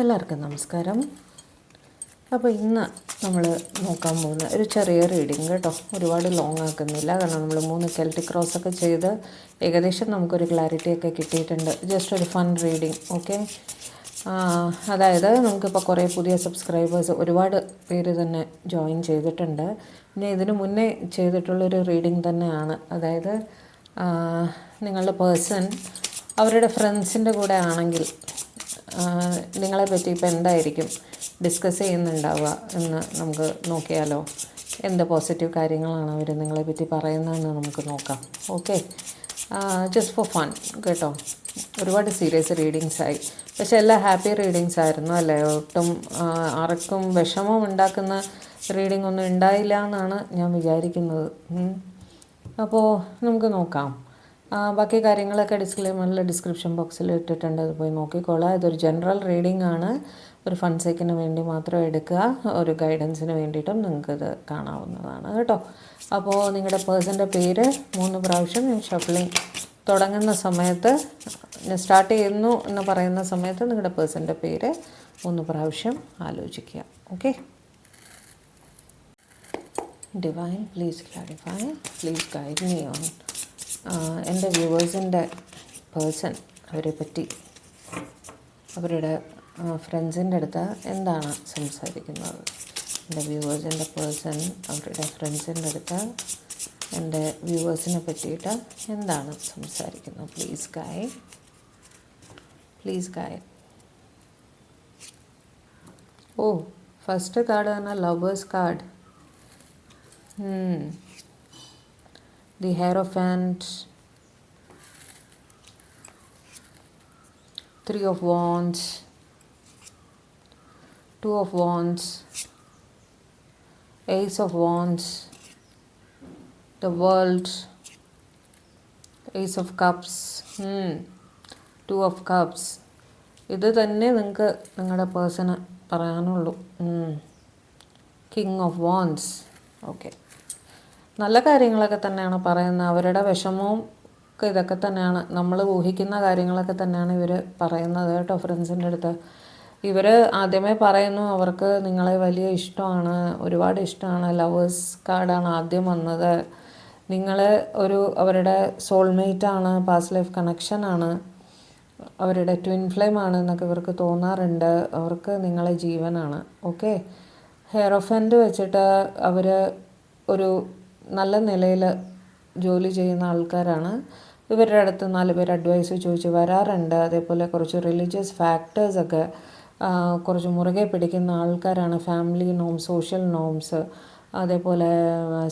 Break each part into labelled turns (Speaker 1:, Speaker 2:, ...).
Speaker 1: എല്ലാവർക്കും നമസ്കാരം. അപ്പോൾ ഇന്ന് നമ്മൾ നോക്കാൻ പോകുന്ന ഒരു ചെറിയ റീഡിങ് കേട്ടോ. ഒരുപാട് ലോങ് ആക്കുന്നില്ല, കാരണം നമ്മൾ 3 കെൽറ്റിക് ക്രോസൊക്കെ ചെയ്ത് ഏകദേശം നമുക്കൊരു ക്ലാരിറ്റിയൊക്കെ കിട്ടിയിട്ടുണ്ട്. ജസ്റ്റ് ഒരു ഫൺ റീഡിങ്. ഓക്കെ, അതായത് നമുക്കിപ്പോൾ കുറേ പുതിയ സബ്സ്ക്രൈബേഴ്സ് ഒരുപാട് പേര് തന്നെ ജോയിൻ ചെയ്തിട്ടുണ്ട്. പിന്നെ ഇതിനു മുന്നേ ചെയ്തിട്ടുള്ളൊരു റീഡിങ് തന്നെയാണ്. അതായത് നിങ്ങളുടെ പേഴ്സൺ അവരുടെ ഫ്രണ്ട്സിൻ്റെ കൂടെ ആണെങ്കിൽ നിങ്ങളെ പറ്റി ഇപ്പോൾ എന്തായിരിക്കും ഡിസ്കസ് ചെയ്യുന്നുണ്ടാവുക എന്ന് നമുക്ക് നോക്കിയാലോ. എന്ത് പോസിറ്റീവ് കാര്യങ്ങളാണ് അവർ നിങ്ങളെ പറ്റി പറയുന്നതെന്ന് നമുക്ക് നോക്കാം. ഓക്കെ, ജസ്റ്റ് ഫോർ ഫൺ കേട്ടോ. ഒരുപാട് സീരിയസ് റീഡിങ്സ് ആയി, പക്ഷെ എല്ലാം ഹാപ്പി റീഡിങ്സ് ആയിരുന്നു അല്ലേ. ഒട്ടും ആർക്കും വിഷമം ഉണ്ടാക്കുന്ന റീഡിംഗ് ഒന്നും ഉണ്ടായില്ല എന്നാണ് ഞാൻ വിചാരിക്കുന്നത്. അപ്പോൾ നമുക്ക് നോക്കാം. ബാക്കി കാര്യങ്ങളൊക്കെ ഡിസ്ക്ലെയിമറിൽ ഡിസ്ക്രിപ്ഷൻ ബോക്സിൽ ഇട്ടിട്ടുണ്ട്, അത് പോയി നോക്കിക്കോളാം. ഇതൊരു ജനറൽ റീഡിംഗ് ആണ്, ഒരു ഫൺ സേക്കിന് വേണ്ടി മാത്രം എടുക്കുക. ഒരു ഗൈഡൻസിന് വേണ്ടിയിട്ടും നിങ്ങൾക്കിത് കാണാവുന്നതാണ് കേട്ടോ. അപ്പോൾ നിങ്ങളുടെ പേഴ്സൻ്റെ പേര് 3 പ്രാവശ്യം ഞാൻ ഷഫ്ലിംഗ് തുടങ്ങുന്ന സമയത്ത്, സ്റ്റാർട്ട് ചെയ്യുന്നു എന്ന് പറയുന്ന സമയത്ത് നിങ്ങളുടെ പേഴ്സൻ്റെ പേര് 3 പ്രാവശ്യം ആലോചിക്കുക. Okay. Divine please clarify, please guide me on എൻ്റെ വ്യൂവേഴ്സിൻ്റെ പേഴ്സൺ അവരെ പറ്റി അവരുടെ ഫ്രണ്ട്സിൻ്റെ അടുത്ത് എന്താണ് സംസാരിക്കുന്നത്. എൻ്റെ വ്യൂവേഴ്സിൻ്റെ പേഴ്സൺ അവരുടെ ഫ്രണ്ട്സിൻ്റെ അടുത്ത് എൻ്റെ വ്യൂവേഴ്സിനെ പറ്റിയിട്ട് എന്താണ് സംസാരിക്കുന്നത്. Please guide, please guide. Oh, first card തന്നെ lovers card. The Hierophant, 3 of Wands, 2 of Wands, Ace of Wands, the World, Ace of Cups, 2 of Cups. ഇത് തന്നെ നിങ്ങൾക്ക് നിങ്ങളുടെ പേഴ്സണ് പറയാനുള്ളൂ. King of wands. ഓക്കെ, നല്ല കാര്യങ്ങളൊക്കെ തന്നെയാണ് പറയുന്നത്. അവരുടെ വിഷമവും ഒക്കെ ഇതൊക്കെ തന്നെയാണ്, നമ്മൾ ഊഹിക്കുന്ന കാര്യങ്ങളൊക്കെ തന്നെയാണ് ഇവർ പറയുന്നത് കേട്ടോ. ഫ്രണ്ട്സിൻ്റെ അടുത്ത് ഇവർ ആദ്യമേ പറയുന്നു അവർക്ക് നിങ്ങളെ വലിയ ഇഷ്ടമാണ്, ഒരുപാട് ഇഷ്ടമാണ്. ലവേഴ്സ് കാർഡാണ് ആദ്യം വന്നത്. നിങ്ങൾ അവരുടെ സോൾമേറ്റാണ്, പാസ്റ്റ് ലൈഫ് കണക്ഷനാണ്, അവരുടെ ട്വിൻ ഫ്ലെയിം ആണ് എന്നൊക്കെ ഇവർക്ക് തോന്നാറുണ്ട്. അവർക്ക് നിങ്ങളെ ജീവനാണ്. ഓക്കെ, ഹെയറോഫൻറ്റ് വെച്ചിട്ട് അവർ ഒരു നല്ല നിലയിൽ ജോലി ചെയ്യുന്ന ആൾക്കാരാണ്. ഇവരുടെ അടുത്ത് 4 പേര് അഡ്വൈസ് ചോദിച്ച് വരാറുണ്ട്. അതേപോലെ കുറച്ച് റിലീജിയസ് ഫാക്ടേഴ്സൊക്കെ കുറച്ച് മുറുകെ പിടിക്കുന്ന ആൾക്കാരാണ്. ഫാമിലി നോംസ്, സോഷ്യൽ നോംസ്, അതേപോലെ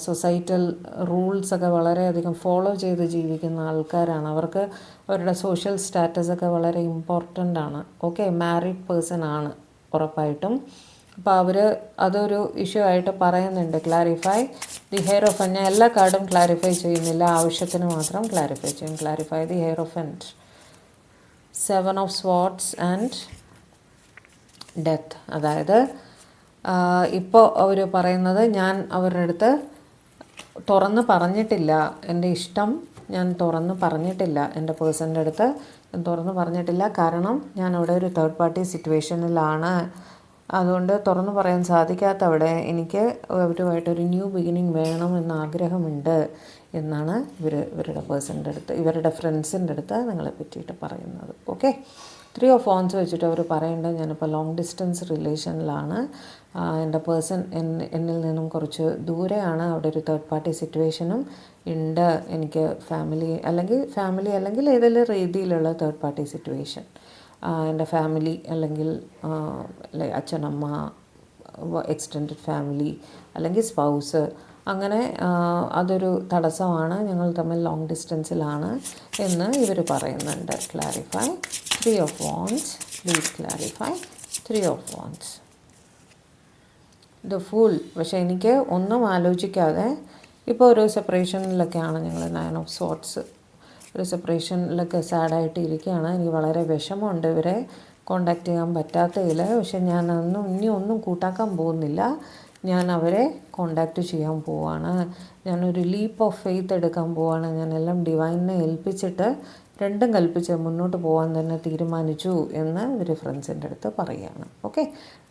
Speaker 1: സൊസൈറ്റൽ റൂൾസൊക്കെ വളരെയധികം ഫോളോ ചെയ്ത് ജീവിക്കുന്ന ആൾക്കാരാണ്. അവർക്ക് അവരുടെ സോഷ്യൽ സ്റ്റാറ്റസൊക്കെ വളരെ ഇമ്പോർട്ടൻ്റ് ആണ്. ഓക്കെ, മാരീഡ് പേഴ്സൺ ആണ് ഉറപ്പായിട്ടും. അപ്പോൾ അവർ അതൊരു ഇഷ്യൂ ആയിട്ട് പറയുന്നുണ്ട്. Clarify the hierophant. ഞാൻ എല്ലാ കാർഡും ക്ലാരിഫൈ ചെയ്യുന്നില്ല, ആവശ്യത്തിന് മാത്രം ക്ലാരിഫൈ ചെയ്യും. Clarify the hierophant, 7 of swords and death. അതായത് ഇപ്പോൾ അവർ പറയുന്നത് ഞാൻ അവരുടെ അടുത്ത് തുറന്ന് പറഞ്ഞിട്ടില്ല, എൻ്റെ ഇഷ്ടം ഞാൻ തുറന്ന് പറഞ്ഞിട്ടില്ല, എൻ്റെ പേഴ്സൻ്റെ അടുത്ത് ഞാൻ തുറന്ന് പറഞ്ഞിട്ടില്ല. കാരണം ഞാൻ അവിടെ ഒരു തേർഡ് പാർട്ടി സിറ്റുവേഷനിലാണ്. അതുകൊണ്ട് തുറന്നു പറയാൻ സാധിക്കാത്ത അവിടെ എനിക്ക് അവരുമായിട്ടൊരു ന്യൂ ബിഗിനിങ് വേണമെന്ന് ആഗ്രഹമുണ്ട് എന്നാണ് ഇവരുടെ പേഴ്സൻ്റെ അടുത്ത്, ഇവരുടെ ഫ്രണ്ട്സിൻ്റെ അടുത്ത് നിങ്ങളെ പറ്റിയിട്ട് പറയുന്നത്. ഓക്കെ, 3 ഓഫ് വാൻഡ്സ് വെച്ചിട്ട് അവർ പറയേണ്ടത് ഞാനിപ്പോൾ ലോങ് ഡിസ്റ്റൻസ് റിലേഷനിലാണ്, എൻ്റെ പേഴ്സൺ എന്നിൽ നിന്നും കുറച്ച് ദൂരെയാണ്, അവിടെ ഒരു തേർഡ് പാർട്ടി സിറ്റുവേഷനും ഉണ്ട്. എനിക്ക് ഫാമിലി അല്ലെങ്കിൽ ഏതെങ്കിലും രീതിയിലുള്ള തേർഡ് പാർട്ടി സിറ്റുവേഷൻ, എൻ്റെ ഫാമിലി അല്ലെങ്കിൽ അച്ഛനമ്മ, എക്സ്റ്റെൻഡഡ് ഫാമിലി അല്ലെങ്കിൽ സ്പൗസ്, അങ്ങനെ അതൊരു തടസ്സമാണ്, ഞങ്ങൾ തമ്മിൽ ലോങ് ഡിസ്റ്റൻസിലാണ് എന്ന് ഇവർ പറയുന്നുണ്ട്. Clarify 3 of wands, please clarify 3 of wands. The fool. പക്ഷേ എനിക്ക് ഒന്നും ആലോചിക്കാതെ ഇപ്പോൾ ഒരു സെപ്പറേഷനിലൊക്കെയാണ് ഞങ്ങൾ. 9 ഓഫ് സോർട്സ്. ഒരു സെപ്പറേഷനിലൊക്കെ സാഡായിട്ട് ഇരിക്കുകയാണ്. എനിക്ക് വളരെ വിഷമമുണ്ട് ഇവരെ കോണ്ടാക്ട് ചെയ്യാൻ പറ്റാത്തതിൽ. പക്ഷെ ഞാൻ ഇനി ഒന്നും കൂട്ടാക്കാൻ പോകുന്നില്ല. ഞാൻ അവരെ കോണ്ടാക്റ്റ് ചെയ്യാൻ പോവാണ്, ഞാനൊരു ലീപ്പ് ഓഫ് ഫെയ്ത്ത് എടുക്കാൻ പോവാണ്, ഞാനെല്ലാം ഡിവൈനിനെ ഏൽപ്പിച്ചിട്ട് രണ്ടും കൽപ്പിച്ച് മുന്നോട്ട് പോകാൻ തന്നെ തീരുമാനിച്ചു എന്ന് ഇവർ ഫ്രണ്ട്സിൻ്റെ അടുത്ത് പറയുകയാണ്. ഓക്കെ,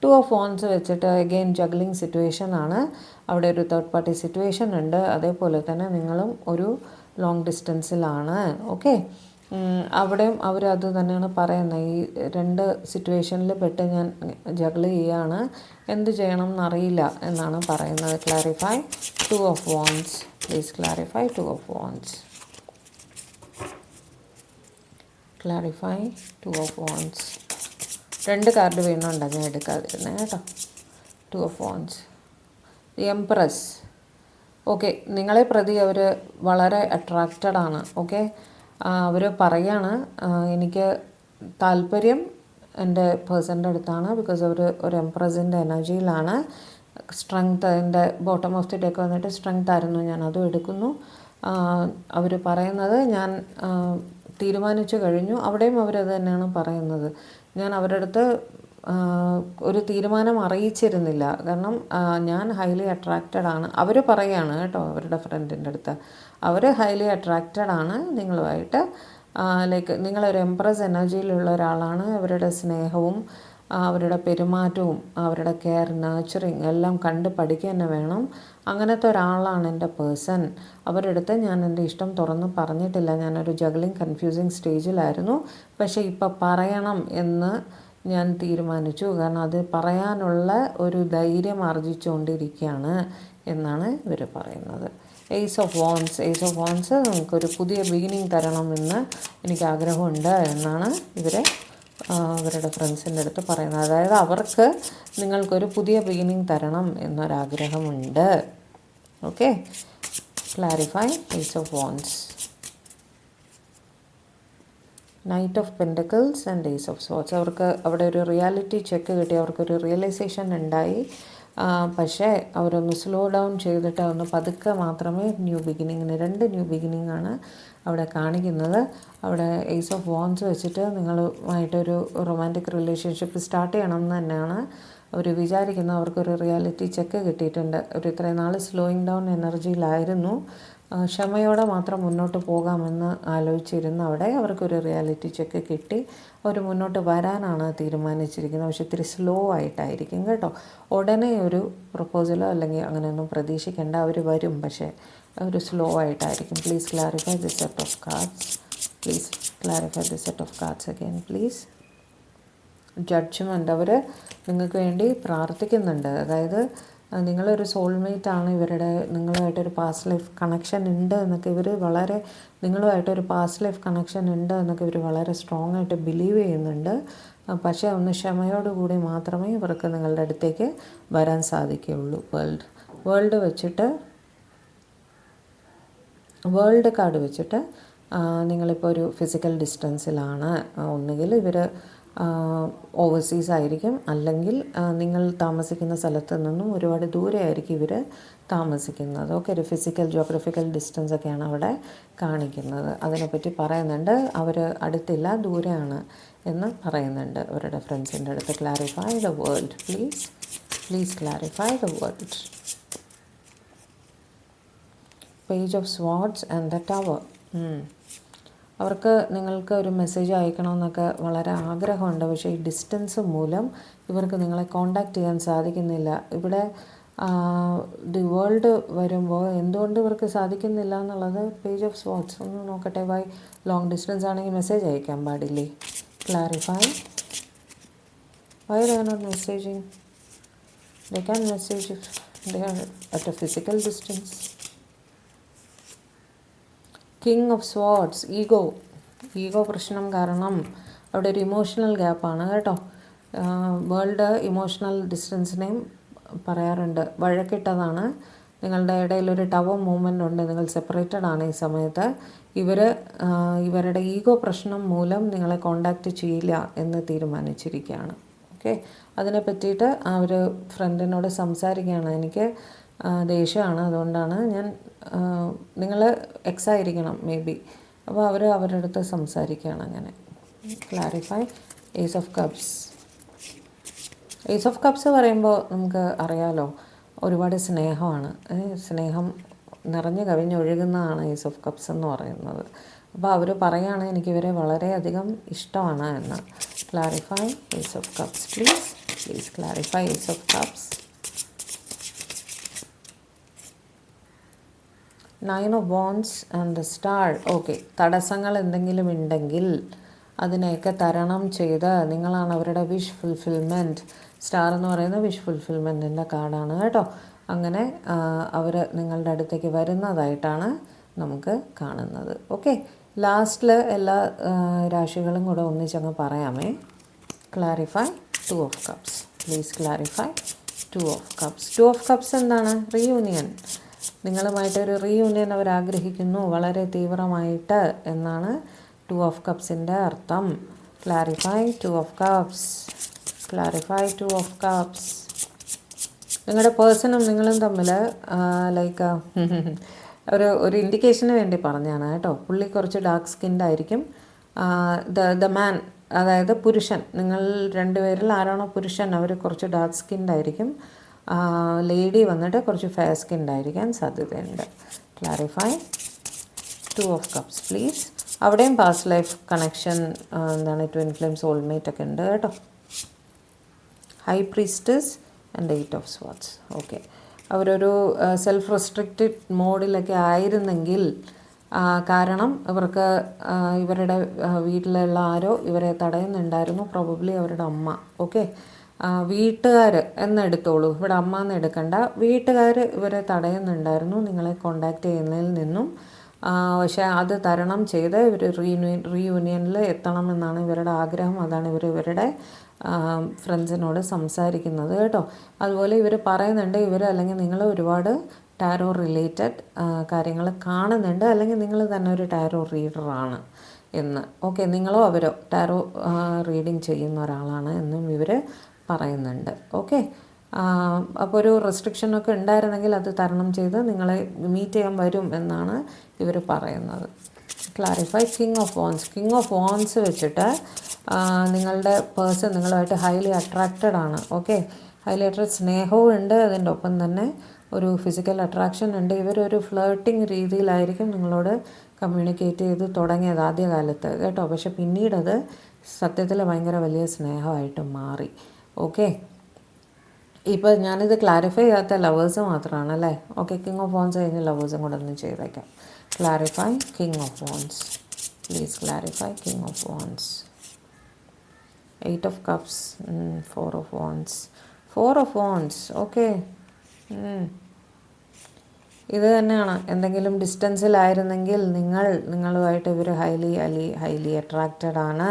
Speaker 1: 2 ഓഫ് വാൻഡ്സ് വെച്ചിട്ട് അഗെയിൻ ജഗ്ലിംഗ് സിറ്റുവേഷൻ ആണ്. അവിടെ ഒരു തേർഡ് പാർട്ടി സിറ്റുവേഷൻ ഉണ്ട്. അതേപോലെ തന്നെ നിങ്ങളും ഒരു ലോങ് ഡിസ്റ്റൻസിലാണ്. ഓക്കെ, അവിടെയും അവരത് തന്നെയാണ് പറയുന്നത്. ഈ 2 സിറ്റുവേഷനിൽ പെട്ട് ഞാൻ ജഗിൾ ചെയ്യാണ്, എന്ത് ചെയ്യണം എന്നറിയില്ല എന്നാണ് പറയുന്നത്. Clarify 2 of wands, please clarify 2 of wands, clarify 2 of wands. 2 card വീണുണ്ട്, ഞാൻ എടുക്കാതിരുന്നത് കേട്ടോ. 2 ഓഫ് വാൻഡ്സ്, എംപ്രസ്. ഓക്കെ, നിങ്ങളെ പ്രതി അവർ വളരെ അട്രാക്റ്റഡ് ആണ്. ഓക്കെ, അവർ പറയാണ് എനിക്ക് താല്പര്യം എൻ്റെ പേഴ്സൻ്റെ അടുത്താണ്, ബിക്കോസ് അവർ ഒരു എംപ്രസിൻ്റെ എനർജിയിലാണ്. സ്ട്രെങ്ത്, എൻ്റെ ബോട്ടം ഓഫ് ദി ഡെക്ക് വന്നിട്ട് സ്ട്രെങ്ത് ആയിരുന്നു, ഞാൻ അതും എടുക്കുന്നു. അവർ പറയുന്നത് ഞാൻ തീരുമാനിച്ചു കഴിഞ്ഞു. അവിടെയും അവരത് തന്നെയാണ് പറയുന്നത്. ഞാൻ അവരുടെ അടുത്ത് ഒരു തീരുമാനം അറിയിച്ചിരുന്നില്ല, കാരണം ഞാൻ ഹൈലി അട്രാക്റ്റഡ് ആണ്. അവർ പറയുകയാണ് കേട്ടോ അവരുടെ ഫ്രണ്ടിൻ്റെ അടുത്ത്, അവർ ഹൈലി അട്രാക്റ്റഡ് ആണ് നിങ്ങളുമായിട്ട്. ലൈക്ക് നിങ്ങളൊരു എംപ്രസ് എനർജിയിലുള്ള ഒരാളാണ്. അവരുടെ സ്നേഹവും അവരുടെ പെരുമാറ്റവും അവരുടെ കെയർ, നർച്ചറിങ് എല്ലാം കണ്ട് പഠിക്കുക തന്നെ വേണം. അങ്ങനത്തെ ഒരാളാണ് എൻ്റെ പേഴ്സൺ. അവരുടെ അടുത്ത് ഞാൻ എൻ്റെ ഇഷ്ടം തുറന്ന് പറഞ്ഞിട്ടില്ല. ഞാനൊരു ജഗ്ലിംഗ് കൺഫ്യൂസിങ് സ്റ്റേജിലായിരുന്നു. പക്ഷേ ഇപ്പം പറയണം എന്ന് ഞാൻ തീരുമാനിച്ചു, കാരണം അത് പറയാനുള്ള ഒരു ധൈര്യം ആർജിച്ചുകൊണ്ടിരിക്കുകയാണ് എന്നാണ് ഇവർ പറയുന്നത്. ഏസ് ഓഫ് വാൻഡ്സ് നമുക്കൊരു പുതിയ ബിഗിനിങ് തരണമെന്ന് എനിക്ക് ആഗ്രഹമുണ്ട് എന്നാണ് അവരുടെ ഫ്രണ്ട്സിൻ്റെ അടുത്ത് പറയുന്നത്. അതായത് അവർക്ക് നിങ്ങൾക്കൊരു പുതിയ ബിഗിനിങ് തരണം എന്നൊരാഗ്രഹമുണ്ട്. Okay, clarify ace of wands, knight of pentacles and ace of swords. അവർക്ക് അവിടെ ഒരു റിയാലിറ്റി ചെക്ക് കിട്ടി, അവർക്കൊരു റിയലൈസേഷൻ ഉണ്ടായി. പക്ഷേ അവരൊന്ന് സ്ലോ ഡൗൺ ചെയ്തിട്ട് ഒന്ന് പതുക്കെ മാത്രമേ ന്യൂ ബിഗിനിങ്ങിന് 2 ന്യൂ ബിഗിനിങ് ആണ് അവിടെ കാണിക്കുന്നത്. അവിടെ ഏസ് ഓഫ് വാൻഡ്സ് വെച്ചിട്ട് നിങ്ങളുമായിട്ടൊരു റൊമാൻറ്റിക് റിലേഷൻഷിപ്പ് സ്റ്റാർട്ട് ചെയ്യണം എന്ന് തന്നെയാണ് അവർ വിചാരിക്കുന്നത്. അവർക്കൊരു റിയാലിറ്റി ചെക്ക് കിട്ടിയിട്ടുണ്ട്. ഒരു ഇത്രയും നാൾ സ്ലോയിങ് ഡൗൺ എനർജിയിലായിരുന്നു. ക്ഷമയോടെ മാത്രം മുന്നോട്ട് പോകാമെന്ന് ആലോചിച്ചിരുന്ന അവിടെ അവർക്കൊരു റിയാലിറ്റി ചെക്ക് കിട്ടി. അവർ മുന്നോട്ട് വരാനാണ് തീരുമാനിച്ചിരിക്കുന്നത്. പക്ഷെ ഇത്തിരി സ്ലോ ആയിട്ടായിരിക്കും കേട്ടോ. ഉടനെ ഒരു പ്രപ്പോസലോ അല്ലെങ്കിൽ അങ്ങനെയൊന്നും പ്രതീക്ഷിക്കേണ്ട. അവർ വരും, പക്ഷേ ഒരു സ്ലോ ആയിട്ടായിരിക്കും. Please clarify the set of cards, please clarify the set of cards again please. Judgement, അവർ നിങ്ങൾക്ക് വേണ്ടി പ്രാർത്ഥിക്കുന്നുണ്ട്. അതായത് നിങ്ങളൊരു സോൾമേറ്റാണ് നിങ്ങളുമായിട്ടൊരു പാസ്റ്റ് ലൈഫ് കണക്ഷൻ ഉണ്ട് എന്നൊക്കെ നിങ്ങളുമായിട്ടൊരു പാസ്റ്റ് ലൈഫ് കണക്ഷൻ ഉണ്ട് എന്നൊക്കെ ഇവർ വളരെ സ്ട്രോങ് ആയിട്ട് ബിലീവ് ചെയ്യുന്നുണ്ട്. പക്ഷേ ഒന്ന് ക്ഷമയോടുകൂടി മാത്രമേ ഇവർക്ക് നിങ്ങളുടെ അടുത്തേക്ക് വരാൻ സാധിക്കുകയുള്ളൂ. വേൾഡ് കാർഡ് വെച്ചിട്ട് നിങ്ങളിപ്പോൾ ഒരു ഫിസിക്കൽ ഡിസ്റ്റൻസിലാണ്. ഒന്നുകിൽ ഇവർ ഓവർസീസ് ആയിരിക്കും, അല്ലെങ്കിൽ നിങ്ങൾ താമസിക്കുന്ന സ്ഥലത്ത് നിന്നും ഒരുപാട് ദൂരെ ആയിരിക്കും ഇവർ താമസിക്കുന്നത്. ഓക്കെ, ഒരു ഫിസിക്കൽ ജോഗ്രഫിക്കൽ ഡിസ്റ്റൻസ് ഒക്കെയാണ് അവിടെ കാണിക്കുന്നത്. അതിനെപ്പറ്റി പറയുന്നുണ്ട്. അവർ അടുത്തില്ല, ദൂരെയാണ് എന്ന് പറയുന്നുണ്ട് അവരുടെ ഫ്രണ്ട്സിൻ്റെ അടുത്ത്. Clarify the world please clarify the world. Page of swords and the tower. അവർക്ക് നിങ്ങൾക്ക് ഒരു മെസ്സേജ് അയക്കണമെന്നൊക്കെ വളരെ ആഗ്രഹമുണ്ട്. പക്ഷേ ഈ ഡിസ്റ്റൻസ് മൂലം ഇവർക്ക് നിങ്ങളെ കോണ്ടാക്റ്റ് ചെയ്യാൻ സാധിക്കുന്നില്ല. ഇവിടെ ദി വേൾഡ് വരുമ്പോൾ എന്തുകൊണ്ട് ഇവർക്ക് സാധിക്കുന്നില്ല എന്നുള്ളത് പേജ് ഓഫ് സ്വാർഡ്സ് ഒന്ന് നോക്കട്ടെ. വൈ ലോങ് ഡിസ്റ്റൻസ് ആണെങ്കിൽ മെസ്സേജ് അയക്കാൻ പാടില്ലേ? Clarify why they are not messaging. They can message if they are at a physical distance. King of swords, ego പ്രശ്നം കാരണം അവിടെ ഒരു ഇമോഷണൽ ഗ്യാപ്പാണ് കേട്ടോ. വേൾഡ് ഇമോഷണൽ ഡിസ്റ്റൻസിനെയും പറയാറുണ്ട്. വഴക്കിട്ടതാണ്. നിങ്ങളുടെ ഇടയിലൊരു ടവർ മൂവ്മെൻ്റ് ഉണ്ട്. നിങ്ങൾ സെപ്പറേറ്റഡ് ആണ് ഈ സമയത്ത്. ഇവരുടെ ഈഗോ പ്രശ്നം മൂലം നിങ്ങളെ കോണ്ടാക്റ്റ് ചെയ്യില്ല എന്ന് തീരുമാനിച്ചിരിക്കുകയാണ്. ഓക്കെ, അതിനെ പറ്റിയിട്ട് അവർ ഫ്രണ്ടിനോട് സംസാരിക്കുകയാണ്. എനിക്ക് ദേഷ്യമാണ്, അതുകൊണ്ടാണ് നിങ്ങൾ എക്സായിരിക്കണം മേ ബി. അപ്പോൾ അവർ അവരുടെ അടുത്ത് സംസാരിക്കുകയാണ് അങ്ങനെ. ക്ലാരിഫൈ ഏസ് ഓഫ് കപ്സ് പറയുമ്പോൾ നമുക്ക് അറിയാലോ, ഒരുപാട് സ്നേഹമാണ്. സ്നേഹം നിറഞ്ഞു കവിഞ്ഞൊഴുകുന്നതാണ് ഈസ് ഓഫ് കപ്സ് എന്ന് പറയുന്നത്. അപ്പോൾ അവർ പറയുകയാണ് എനിക്കിവരെ വളരെയധികം ഇഷ്ടമാണ് എന്ന്. Clarify is of cups please clarify is of cups. 9 of Wands and the Star. Okay, തടസ്സങ്ങൾ എന്തെങ്കിലും ഉണ്ടെങ്കിൽ അതിനെയൊക്കെ തരണം ചെയ്ത് നിങ്ങളാണ് അവരുടെ വിഷ് ഫുൾഫിൽമെൻറ്റ്. സ്റ്റാർ എന്ന് പറയുന്നത് വിഷ് ഫുൾഫിൽമെൻറ്റിൻ്റെ കാർഡാണ് കേട്ടോ. അങ്ങനെ അവർ നിങ്ങളുടെ അടുത്തേക്ക് വരുന്നതായിട്ടാണ് നമുക്ക് കാണുന്നത്. ഓക്കെ, ലാസ്റ്റിൽ എല്ലാ രാശികളും കൂടെ ഒന്നിച്ചങ്ങ് പറയാമേ. Clarify 2 of Cups. Please clarify 2 of Cups. 2 of Cups എന്താണ്? റീയൂണിയൻ. നിങ്ങളുമായിട്ടൊരു റീയൂണിയൻ അവർ ആഗ്രഹിക്കുന്നു വളരെ തീവ്രമായിട്ട് എന്നാണ് 2 of Cupsൻ്റെ അർത്ഥം. Clarify 2 of Cups. Clarify 2 of Cups. നിങ്ങളുടെ പേഴ്സണും നിങ്ങളും തമ്മിൽ ലൈക്ക് ഒരു ഇൻഡിക്കേഷന് വേണ്ടി പറഞ്ഞാണ് കേട്ടോ. പുള്ളി കുറച്ച് ഡാർക്ക് സ്കിൻഡ് ആയിരിക്കും. ദ മാൻ, അതായത് പുരുഷൻ, നിങ്ങൾ രണ്ടുപേരിൽ ആരാണോ പുരുഷൻ അവർ കുറച്ച് ഡാർക്ക് സ്കിൻഡ് ആയിരിക്കും. ലേഡി വന്നിട്ട് കുറച്ച് ഫെയർ സ്കിൻഡ് ആയിരിക്കാൻ സാധ്യതയുണ്ട്. Clarify 2 of Cups please. അവിടെയും പാസ്റ്റ് ലൈഫ് കണക്ഷൻ, എന്താണ്, ട്വിൻ ഫ്ലെയിം, സോൾമേറ്റ് ഒക്കെ ഉണ്ട് കേട്ടോ. High priestess and 8 of Swords. Okay, അവരൊരു സെൽഫ് റെസ്ട്രിക്റ്റഡ് മോഡിലൊക്കെ ആയിരുന്നെങ്കിൽ, കാരണം ഇവർക്ക് ഇവരുടെ വീട്ടിലുള്ള ആരോ ഇവരെ തടയുന്നുണ്ടായിരുന്നു, പ്രോബബ്ലി അവരുടെ അമ്മ. ഓക്കെ, വീട്ടുകാർ എന്നെടുത്തോളൂ, ഇവിടെ അമ്മ എന്ന് എടുക്കണ്ട, വീട്ടുകാർ ഇവരെ തടയുന്നുണ്ടായിരുന്നു നിങ്ങളെ കോണ്ടാക്റ്റ് ചെയ്യുന്നതിൽ നിന്നും. പക്ഷേ അത് തരണം ചെയ്ത് ഇവർ റീയൂണിയനിൽ എത്തണമെന്നാണ് ഇവരുടെ ആഗ്രഹം. അതാണ് ഇവരുടെ ഫ്രണ്ട്സിനോട് സംസാരിക്കുന്നത് കേട്ടോ. അതുപോലെ ഇവർ പറയുന്നുണ്ട്, ഇവർ അല്ലെങ്കിൽ നിങ്ങൾ ഒരുപാട് ടാരോ റിലേറ്റഡ് കാര്യങ്ങൾ കാണുന്നുണ്ട്, അല്ലെങ്കിൽ നിങ്ങൾ തന്നെ ഒരു ടാരോ റീഡറാണ് എന്ന്. ഓക്കെ, നിങ്ങളോ അവരോ ടാരോ റീഡിങ് ചെയ്യുന്ന ഒരാളാണ് എന്നും ഇവർ പറയുന്നുണ്ട്. ഓക്കെ, അപ്പോൾ ഒരു റെസ്ട്രിക്ഷനൊക്കെ ഉണ്ടായിരുന്നെങ്കിൽ അത് തരണം ചെയ്ത് നിങ്ങളെ മീറ്റ് ചെയ്യാൻ വരും എന്നാണ് ഇവർ പറയുന്നത്. Clarify king of wands. King of wands വെച്ചിട്ട് നിങ്ങളുടെ പേഴ്സൺ നിങ്ങളുമായിട്ട് ഹൈലി അട്രാക്റ്റഡ് ആണ്. ഓക്കെ, ഹൈലി അട്രാക്ട്, സ്നേഹവും ഉണ്ട്, അതിൻ്റെ ഒപ്പം തന്നെ ഒരു ഫിസിക്കൽ അട്രാക്ഷൻ ഉണ്ട്. ഇവരൊരു ഫ്ലേർട്ടിങ് രീതിയിലായിരിക്കും നിങ്ങളോട് കമ്മ്യൂണിക്കേറ്റ് ചെയ്ത് തുടങ്ങിയത് ആദ്യകാലത്ത് കേട്ടോ. പക്ഷെ പിന്നീടത് സത്യത്തിൽ ഭയങ്കര വലിയ സ്നേഹമായിട്ട് മാറി. ഓക്കെ, ഇപ്പോൾ ഞാനിത് ക്ലാരിഫൈ ചെയ്യാത്ത ലവേഴ്സ് മാത്രമാണ് അല്ലേ. ഓക്കെ, കിങ് ഓഫ് വാൻസ് കഴിഞ്ഞ് ലവേഴ്സും കൂടെ ഒന്ന് ചെയ്തേക്കാം. Clarify king of wands please. Clarify king of wands. 8 of Cups, 4 of Wands, 4 of Wands. Okay, ഇത് തന്നെയാണ്. എന്തെങ്കിലും ഡിസ്റ്റൻസിലായിരുന്നെങ്കിൽ നിങ്ങളുമായിട്ട് ഇവർ ഹൈലി അട്രാക്റ്റഡ് ആണ്.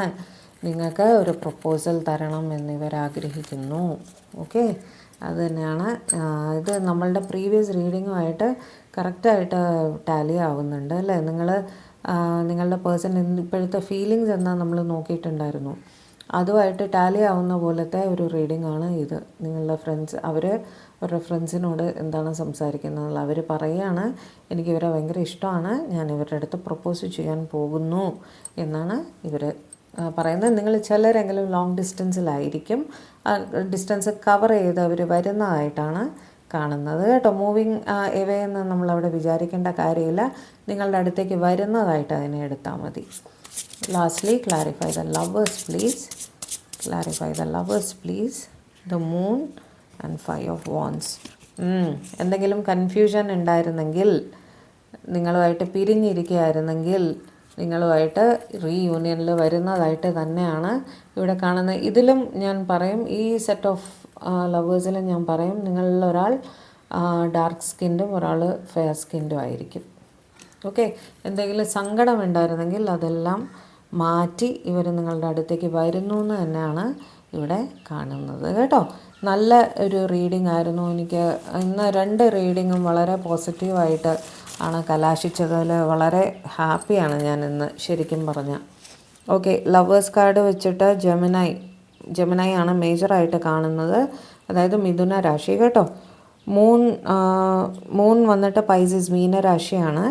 Speaker 1: നിങ്ങൾക്ക് ഒരു പ്രപ്പോസൽ തരണം എന്നിവർ ആഗ്രഹിക്കുന്നു. ഓക്കെ, അത് തന്നെയാണ്. ഇത് നമ്മളുടെ പ്രീവിയസ് റീഡിങ്ങുമായിട്ട് കറക്റ്റായിട്ട് ടാലി ആവുന്നുണ്ട് അല്ലേ. നിങ്ങളുടെ പേഴ്സൺ ഇപ്പോഴത്തെ ഫീലിങ്സ് എന്താ നമ്മൾ നോക്കിയിട്ടുണ്ടായിരുന്നു, അതുമായിട്ട് ടാലി ആവുന്ന പോലത്തെ ഒരു റീഡിംഗ് ആണ് ഇത്. നിങ്ങളുടെ ഫ്രണ്ട്സ് അവരുടെ ഫ്രണ്ട്സിനോട് എന്താണ് സംസാരിക്കുന്നത്, അവർ പറയുകയാണ് എനിക്കിവരെ ഭയങ്കര ഇഷ്ടമാണ്, ഞാൻ ഇവരുടെ അടുത്ത് പ്രപ്പോസ് ചെയ്യാൻ പോകുന്നു എന്നാണ് ഇവർ പറയുന്നത്. നിങ്ങൾ ചിലരെങ്കിലും ലോങ് ഡിസ്റ്റൻസിലായിരിക്കും, ഡിസ്റ്റൻസ് കവർ ചെയ്ത് അവർ വരുന്നതായിട്ടാണ് കാണുന്നത് കേട്ടോ. മൂവിങ് എവേ എന്ന് നമ്മളവിടെ വിചാരിക്കേണ്ട കാര്യമില്ല, നിങ്ങളുടെ അടുത്തേക്ക് വരുന്നതായിട്ട് അതിനെ എടുത്താൽ മതി. Lastly clarify the lovers please. Clarify the lovers please. The moon and 5 of Wands. എന്തെങ്കിലും കൺഫ്യൂഷൻ ഉണ്ടായിരുന്നെങ്കിൽ, നിങ്ങളുമായിട്ട് പിരിഞ്ഞിരിക്കുകയായിരുന്നെങ്കിൽ നിങ്ങളുമായിട്ട് റീയൂണിയനിൽ വരുന്നതായിട്ട് തന്നെയാണ് ഇവിടെ കാണുന്നത്. ഇതിലും ഞാൻ പറയും, ഈ സെറ്റ് ഓഫ് ലവേഴ്സിലും ഞാൻ പറയും, നിങ്ങളിൽ ഒരാൾ ഡാർക്ക് സ്കിന്നും ഒരാൾ ഫെയർ സ്കിന്നും ആയിരിക്കും. ഓക്കെ, എന്തെങ്കിലും സങ്കടം ഉണ്ടായിരുന്നെങ്കിൽ അതെല്ലാം മാറ്റി ഇവർ നിങ്ങളുടെ അടുത്തേക്ക് വരുന്നു എന്ന് തന്നെയാണ് ഇവിടെ കാണുന്നത് കേട്ടോ. നല്ല ഒരു റീഡിംഗ് ആയിരുന്നു. എനിക്ക് ഇന്ന് 2 റീഡിങ്ങും വളരെ പോസിറ്റീവായിട്ട് ആണ് കലാശിച്ചതിൽ വളരെ ഹാപ്പിയാണ് ഞാൻ ഇന്ന് ശരിക്കും പറഞ്ഞാൽ. ഓക്കെ, ലവേഴ്സ് കാർഡ് വെച്ചിട്ട് ജെമിനൈ ആണ് മേജറായിട്ട് കാണുന്നത്, അതായത് മിഥുന രാശി കേട്ടോ. മൂൺ വന്നിട്ട് പൈസസ് മീനരാശിയാണ്.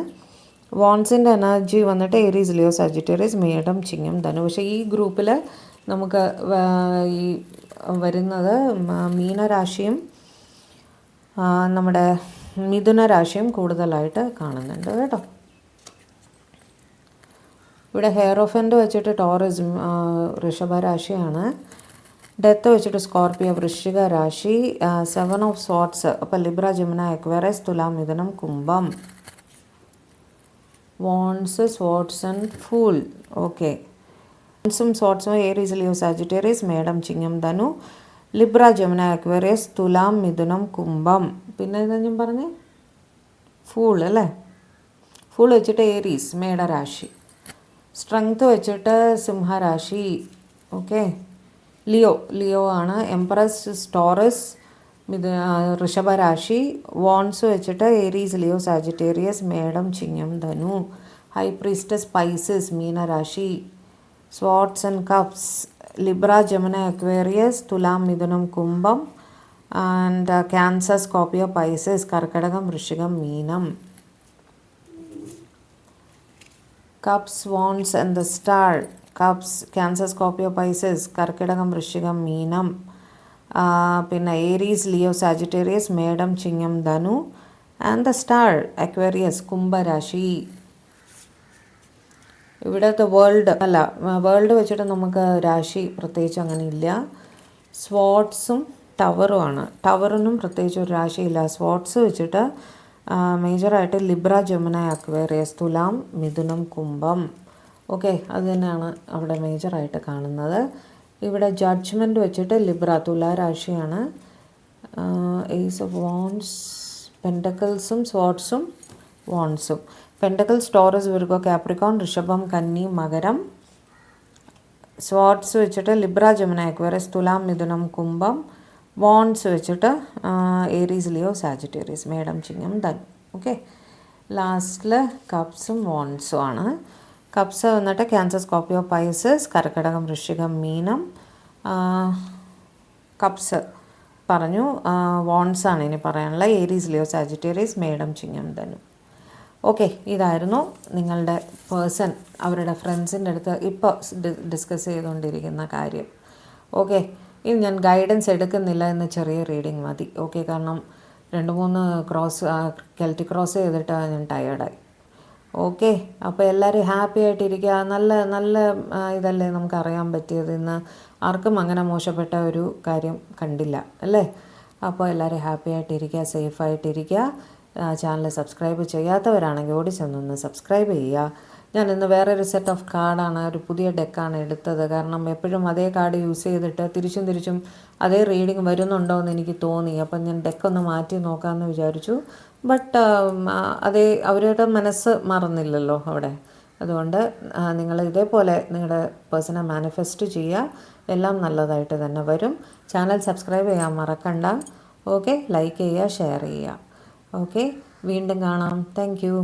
Speaker 1: വാൺസിൻ്റെ എനർജി വന്നിട്ട് ഏരീസ്, ലിയോ, സാജിറ്റേറിയസ്, മേടം, ചിങ്ങം, ധനു. പക്ഷേ ഈ ഗ്രൂപ്പിൽ നമുക്ക് ഈ വരുന്നത് മീനരാശിയും നമ്മുടെ മിഥുന രാശിയും കൂടുതലായിട്ട് കാണുന്നുണ്ട് കേട്ടോ. ഇവിടെ ഹെയർ ഓഫൻഡ് വെച്ചിട്ട് ടോറസ് ഋഷഭ രാശിയാണ്. ഡെത്ത് വെച്ചിട്ട് സ്കോർപ്പിയോ വൃശ്ചിക രാശി. 7 ഓഫ് സോർട്സ് അപ്പോൾ ലിബ്ര ജെമിനി അക്വേറിയസ് തുലാം മിഥുനം കുംഭം. Wands swords and fool. Okay, വോൺസും സ്വാർട്സും ഏരീസ് ലിയോ സാജിറ്റേറിയസ് മേടം ചിങ്ങം ധനു. ലിബ്ര ജെമിനി അക്വേറിയസ് തുലാം മിഥുനം കുംഭം. പിന്നെ ഇതാ ഞാൻ പറഞ്ഞേ ഫൂൾ അല്ലേ. ഫൂൾ വെച്ചിട്ട് ഏരീസ് മേടരാശി. സ്ട്രെങ്ത് വെച്ചിട്ട് സിംഹരാശി. ഓക്കെ, ലിയോ ആണ്. എംപ്രസ് ടോറസ് ഋഷഭരാശി. വോൺസ് വെച്ചിട്ട് ഏരീസ് ലിയോ സാജിറ്റേറിയസ് മേടം ചിങ്ങം ധനു. ഹൈ പ്രീസ്റ്റസ് പൈസസ് മീനരാശി. Swords and cups Libra Gemini Aquarius തുലാം മിഥുനം കുംഭം. ആൻഡ് ക്യാൻസർ സ്കോർപ്പിയോ പൈസസ് കർക്കടകം വൃശ്ചികം മീനം. Cups wands and the star. Cups Cancer Scorpio Pisces കർക്കിടകം വൃശ്ചികം മീനം. പിന്നെ ഏരീസ് ലിയോ സാജിറ്റേറിയസ് മേടം ചിങ്ങം ധനു. ആൻഡ് ദ സ്റ്റാർ അക്വേറിയസ് കുംഭരാശി. ഇവിടുത്തെ വേൾഡ് വെച്ചിട്ട് നമുക്ക് രാശി പ്രത്യേകിച്ച് അങ്ങനെ ഇല്ല. സ്വാർട്സും ടവറുമാണ്. ടവറിനും പ്രത്യേകിച്ച് ഒരു രാശിയില്ല. സ്വാർട്സ് വെച്ചിട്ട് മേജറായിട്ട് ലിബ്ര ജെമിനി അക്വേറിയസ് തുലാം മിഥുനം കുംഭം. ഓക്കെ, അത് തന്നെയാണ് അവിടെ മേജറായിട്ട് കാണുന്നത്. ഇവിടെ ജഡ്ജ്മെൻറ്റ് വെച്ചിട്ട് ലിബ്ര തുലാ രാശിയാണ്. ഏസ് ഓഫ് വോൺസ് പെൻറ്റക്കിൾസും സ്വാർട്സും വോൺസും. പെൻറ്റക്കിൾസ് ടോറസ് വിർഗോ കാപ്രിക്കോൺ ഋഷഭം കന്നി മകരം. സ്വാർട്സ് വെച്ചിട്ട് ലിബ്ര ജെമിനി അക്വേറിയസ് തുലാം മിഥുനം കുംഭം. വോൺസ് വെച്ചിട്ട് ഏരീസ് ലിയോ സാജിറ്റേറിയസ് മേടം ചിങ്ങം ധനു. ഓക്കെ, ലാസ്റ്റിൽ കപ്സും വോൺസും ആണ്. കപ്സ് വന്നിട്ട് ക്യാൻസർ സ്കോർപ്പിയോ പൈസസ് കർക്കിടകം വൃശ്ചികം മീനം. കപ്സ് പറഞ്ഞു. വോൺസാണ് ഇനി പറയാനുള്ള. ഏരീസ് ലിയോ സാജിറ്റേറിയസ് മേടം ചിങ്ങം ധനു. ഓക്കെ, ഇതായിരുന്നു നിങ്ങളുടെ പേഴ്സൺ അവരുടെ ഫ്രണ്ട്സിൻ്റെ അടുത്ത് ഇപ്പോൾ ഡിസ്കസ് ചെയ്തുകൊണ്ടിരിക്കുന്ന കാര്യം. ഓക്കെ, ഇനി ഞാൻ ഗൈഡൻസ് എടുക്കുന്നില്ല എന്ന് ചെറിയ റീഡിങ് മതി. ഓക്കെ, കാരണം 2-3 കെൽറ്റിക് ക്രോസ് ചെയ്തിട്ട് ഞാൻ ടയേർഡായി. ഓക്കെ, അപ്പോൾ എല്ലാവരും ഹാപ്പി ആയിട്ടിരിക്കുക. നല്ല ഇതല്ലേ നമുക്കറിയാൻ പറ്റിയത്. ഇന്ന് ആർക്കും അങ്ങനെ മോശപ്പെട്ട ഒരു കാര്യം കണ്ടില്ല അല്ലേ. അപ്പോൾ എല്ലാവരും ഹാപ്പി ആയിട്ടിരിക്കുക, സേഫായിട്ടിരിക്കുക. ചാനൽ സബ്സ്ക്രൈബ് ചെയ്യാത്തവരാണെങ്കിൽ ഓടി ചെന്നൊന്ന് സബ്സ്ക്രൈബ് ചെയ്യുക. ഞാൻ ഇന്ന് വേറൊരു സെറ്റ് ഓഫ് കാർഡാണ്, ഒരു പുതിയ ഡെക്കാണ് എടുത്തത്. കാരണം എപ്പോഴും അതേ കാർഡ് യൂസ് ചെയ്തിട്ട് തിരിച്ചും അതേ റീഡിങ് വരുന്നുണ്ടോ എന്ന് എനിക്ക് തോന്നി. അപ്പം ഞാൻ ഡെക്കൊന്ന് മാറ്റി നോക്കാമെന്ന് വിചാരിച്ചു. ബട്ട് അവരുടെ മനസ്സ് മറന്നില്ലല്ലോ അവിടെ. അതുകൊണ്ട് നിങ്ങൾ ഇതേപോലെ നിങ്ങളുടെ പേഴ്സണെ മാനിഫെസ്റ്റ് ചെയ്യുക. എല്ലാം നല്ലതായിട്ട് തന്നെ വരും. ചാനൽ സബ്സ്ക്രൈബ് ചെയ്യാൻ മറക്കണ്ട. ഓക്കെ, ലൈക്ക് ചെയ്യുക, ഷെയർ ചെയ്യുക. ഓക്കെ, വീണ്ടും കാണാം. Thank you.